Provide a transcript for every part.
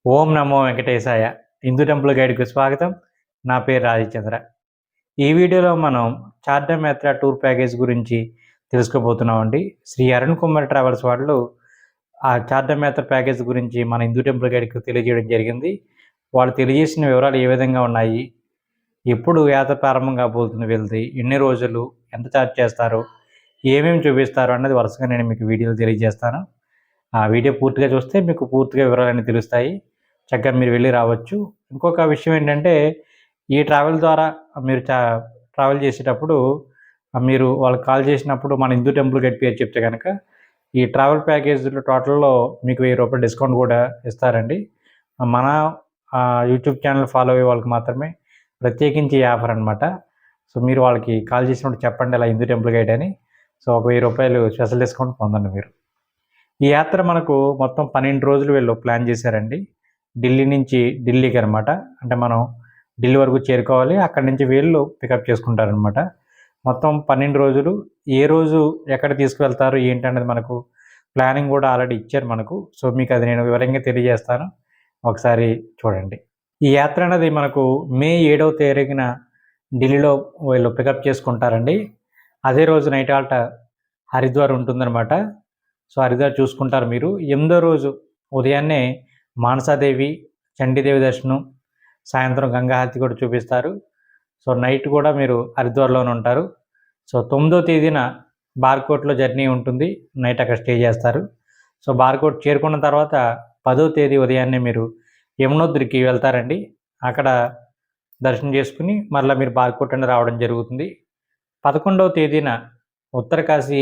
ఓం నమో వెంకటేశాయ. Hindu temple గైడ్‌కు స్వాగతం. నా పేరు రాజచంద్ర. ఈ వీడియోలో మనం చార్ధామ్ యాత్ర టూర్ ప్యాకేజ్ గురించి తెలుసుకోబోతున్నామండి. శ్రీ అరుణ్ కుమార్ ట్రావెల్స్ వాళ్ళు ఆ చార్ధామ్ యాత్ర ప్యాకేజ్ గురించి మన హిందూ టెంపుల్ గైడ్‌కి తెలియజేయడం జరిగింది. వాళ్ళు తెలియజేసిన వివరాలు ఏ విధంగా ఉన్నాయి, ఎప్పుడు యాత్ర ప్రారంభం కాబోతుంది వీళ్ళది, ఎన్ని రోజులు, ఎంత ఛార్జ్ చేస్తారు, ఏమేమి చూపిస్తారు అన్నది వరుసగా నేను మీకు వీడియోలో తెలియజేస్తాను. ఆ వీడియో పూర్తిగా చూస్తే మీకు పూర్తిగా వివరాలన్నీ తెలుస్తాయి. చక్కగా మీరు వెళ్ళి రావచ్చు. ఇంకొక విషయం ఏంటంటే, ఈ ట్రావెల్ ద్వారా మీరు ట్రావెల్ చేసేటప్పుడు మీరు వాళ్ళకి కాల్ చేసినప్పుడు మన హిందూ టెంపుల్ గైడ్ పేరు చెప్తే గనక, ఈ ట్రావెల్ ప్యాకేజ్‌లో టోటల్‌లో మీకు రూ. 1000 డిస్కౌంట్ కూడా ఇస్తారండి. మన యూట్యూబ్ ఛానల్ ఫాలో అయ్యే వాళ్ళకి మాత్రమే ప్రత్యేకించి ఈ ఆఫర్ అనమాట. సో, మీరు వాళ్ళకి కాల్ చేసినప్పుడు చెప్పండి ఇలా హిందూ టెంపుల్ గైడ్ అని. సో, ఒక రూ. 1000 స్పెషల్ డిస్కౌంట్ పొందండి మీరు. ఈ యాత్ర మనకు మొత్తం 12 రోజులు వీళ్ళు ప్లాన్ చేశారండి. ఢిల్లీ నుంచి ఢిల్లీకి అనమాట. అంటే మనం ఢిల్లీ వరకు చేరుకోవాలి. అక్కడి నుంచి వీళ్ళు పికప్ చేసుకుంటారనమాట. మొత్తం 12 రోజులు. ఏ రోజు ఎక్కడ తీసుకువెళ్తారు ఏంటనేది మనకు ప్లానింగ్ కూడా ఆల్రెడీ ఇచ్చారు మనకు. సో, మీకు అది నేను వివరంగా తెలియజేస్తాను. ఒకసారి చూడండి. ఈ యాత్ర అనేది మనకు మే 7వ తారీఖున ఢిల్లీలో వీళ్ళు పికప్ చేసుకుంటారండి. అదే రోజు నైట్ హాల్ట్ హరిద్వార్ ఉంటుందన్నమాట. సో, హరిద్వార్ చూసుకుంటారు మీరు. 8వ రోజు ఉదయాన్నే మానసాదేవి, చండీదేవి దర్శనం, సాయంత్రం గంగా హారతి కూడా చూపిస్తారు. సో, నైట్ కూడా మీరు హరిద్వార్‌లోనే ఉంటారు. సో, 9వ తేదీన బార్కోట్లో జర్నీ ఉంటుంది. నైట్ అక్కడ స్టే చేస్తారు. సో, బార్కోట్ చేరుకున్న తర్వాత 10వ తేదీ ఉదయాన్నే మీరు యమునోత్రికి వెళ్తారండి. అక్కడ దర్శనం చేసుకుని మరలా మీరు బార్కోట్ అనేది రావడం జరుగుతుంది. 11వ తేదీన ఉత్తరకాశీ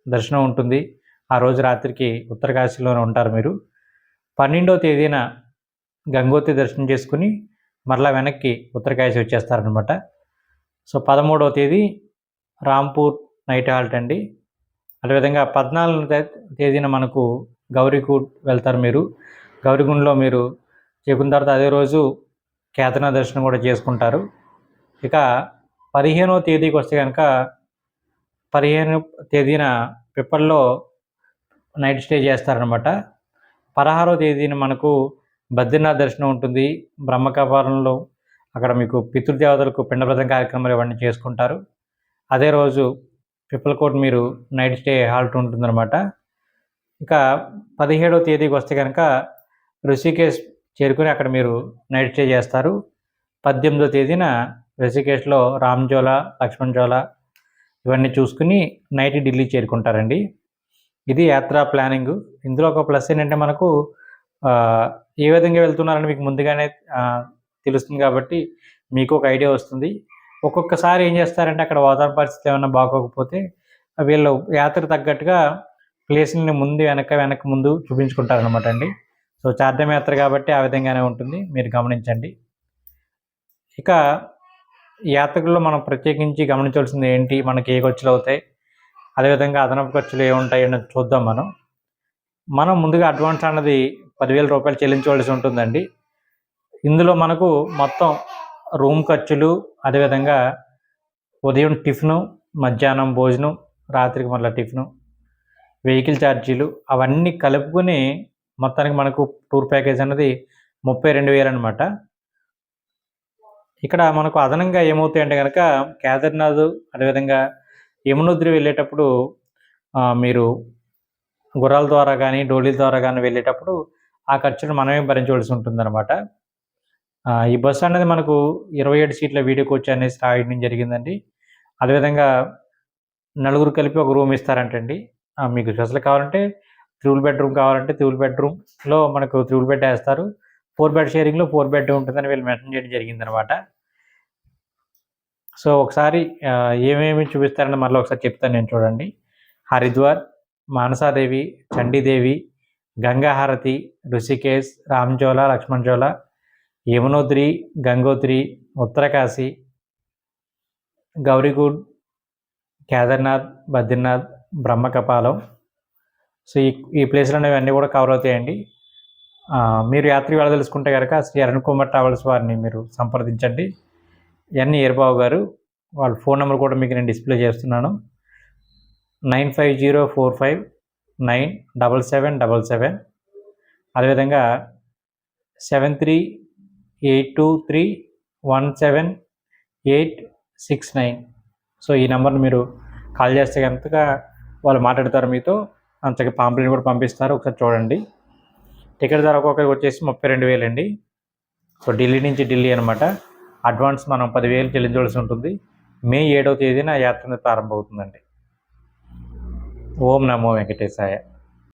దర్శనం ఉంటుంది. ఆ రోజు రాత్రికి ఉత్తరకాశీలోనే ఉంటారు మీరు. 12వ తేదీన గంగోత్రి దర్శనం చేసుకుని మరలా వెనక్కి ఉత్తరకాశీ వచ్చేస్తారనమాట. సో, 13వ తేదీ రాంపూర్ నైట్ హాల్ట్ అండి. అదేవిధంగా 14వ తేదీన మనకు గౌరీకుండ్ వెళ్తారు మీరు. గౌరీకుండ్‌లో మీరు చేరుకున్న తర్వాత అదే రోజు కేదార్‌నాథ్ దర్శనం కూడా చేసుకుంటారు. ఇక 15వ తేదీకి వస్తే గనక 15వ తేదీన పిప్పల్లో నైట్ స్టే చేస్తారనమాట. 16వ తేదీన మనకు బద్రీనాథ్ దర్శనం ఉంటుంది. బ్రహ్మకపాలంలో అక్కడ మీకు పితృదేవతలకు పిండప్రదాన కార్యక్రమాలు ఇవన్నీ చేసుకుంటారు. అదే రోజు పిప్పలకోట్ మీరు నైట్ స్టే హాల్ట్ ఉంటుందన్నమాట. ఇక 17వ తేదీకి వస్తే కనుక ఋషికేశ్ చేరుకుని అక్కడ మీరు నైట్ స్టే చేస్తారు. 18వ తేదీన ఋషికేశ్‌లో రామ్‌జోలా, లక్ష్మణ్-జోలా ఇవన్నీ చూసుకుని నైట్ ఢిల్లీ చేరుకుంటారండి. ఇది యాత్ర ప్లానింగు. ఇందులో ఒక ప్లస్ ఏంటంటే మనకు ఏ విధంగా వెళ్తున్నారని మీకు ముందుగానే తెలుస్తుంది కాబట్టి మీకు ఒక ఐడియా వస్తుంది. ఒక్కొక్కసారి ఏం చేస్తారంటే అక్కడ వాతావరణ పరిస్థితులు ఏమన్నా బాగోకపోతే వీళ్ళు యాత్రకు తగ్గట్టుగా ప్లేస్‌లని ముందు వెనక ముందు చూపించుకుంటారనమాట అండి. సో, చార్ధామ్ యాత్ర కాబట్టి ఆ విధంగానే ఉంటుంది. మీరు గమనించండి. ఇక యాత్రలో మనం ప్రత్యేకించి గమనించవలసింది ఏంటి? మనకి ఏ ఖర్చులవుతాయి? అదేవిధంగా అదనపు ఖర్చులు ఏముంటాయి అన్నది చూద్దాం మనం. మనం ముందుగా అడ్వాన్స్ అన్నది రూ. 10,000 చెల్లించవలసి ఉంటుందండి. ఇందులో మనకు మొత్తం రూమ్ ఖర్చులు, అదేవిధంగా ఉదయం టిఫిను, మధ్యాహ్నం భోజనం, రాత్రికి మళ్ళా టిఫిను, వెహికల్ ఛార్జీలు అవన్నీ కలుపుకొని మొత్తానికి మనకు టూర్ ప్యాకేజ్ అన్నది 32,000 అనమాట. ఇక్కడ మనకు అదనంగా ఏమవుతాయంటే గనక కేదార్‌నాథ్, అదేవిధంగా యమునోత్రి వెళ్ళేటప్పుడు మీరు గుర్రాల ద్వారా గానీ, డోలీల ద్వారా గానీ వెళ్ళేటప్పుడు ఆ ఖర్చును మనమే భరించవలసి ఉంటుందన్నమాట. ఈ బస్సు అనేది మనకు 27 సీట్ల వీడియో కోచ్ అనేసి రాయడం జరిగిందండి. అదేవిధంగా నలుగురు కలిపి ఒక రూమ్ ఇస్తారంటండి. మీకు స్పెషల్ కావాలంటే త్రిబుల్ బెడ్‌రూమ్ కావాలంటే త్రిబుల్ బెడ్‌రూమ్‌లో మనకు త్రిబుల్ బెడ్ ఏస్తారు. 4 బెడ్ షేరింగ్‌లో 4 బెడ్ ఉంటుందని వీళ్ళు మెన్షన్ చేయడం జరిగిందనమాట. సో, ఒకసారి ఏమేమి చూపిస్తారని మరలా ఒకసారి చెప్తాను నేను చూడండి. హరిద్వార్, మానసాదేవి, చండీదేవి, గంగా హారతి, ఋషికేశ్, రామ్‌జోలా, లక్ష్మణ్-జోలా, యమునోత్రి, గంగోత్రి, ఉత్తరకాశీ, గౌరీకుండ్, కేదార్‌నాథ్, బద్రీనాథ్, బ్రహ్మకపాలం. సో, ఈ ప్లేసులనేవి అన్నీ కూడా కవర్ అవుతాయండి. మీరు యాత్రకు వెళ్ళదలుచుకుంటే గనక శ్రీ అరుణ్ కుమార్ ట్రావెల్స్ వారిని మీరు సంప్రదించండి. ఎన్ ఈరబాబు గారు. వాళ్ళ ఫోన్ నెంబర్ కూడా మీకు నేను డిస్‌ప్లే చేస్తున్నాను. 9504597777. అదేవిధంగా 7382317869. సో ఈ నెంబర్ని మీరు కాల్ చేస్తే కనుక వాళ్ళు మాట్లాడతారు మీతో. అంతగా పాంప్లెట్ కూడా పంపిస్తారు, ఒకసారి చూడండి. టికెట్ ధర ఒక్కొక్కరికి వచ్చేసి 32,000 అండి. సో ఢిల్లీ నుంచి ఢిల్లీ అనమాట. అడ్వాన్స్ మనం 10,000 చెల్లించవలసి ఉంటుంది. మే 7వ తేదీన యాత్ర ప్రారంభమవుతుందండి. ఓం నమో వెంకటేశాయ.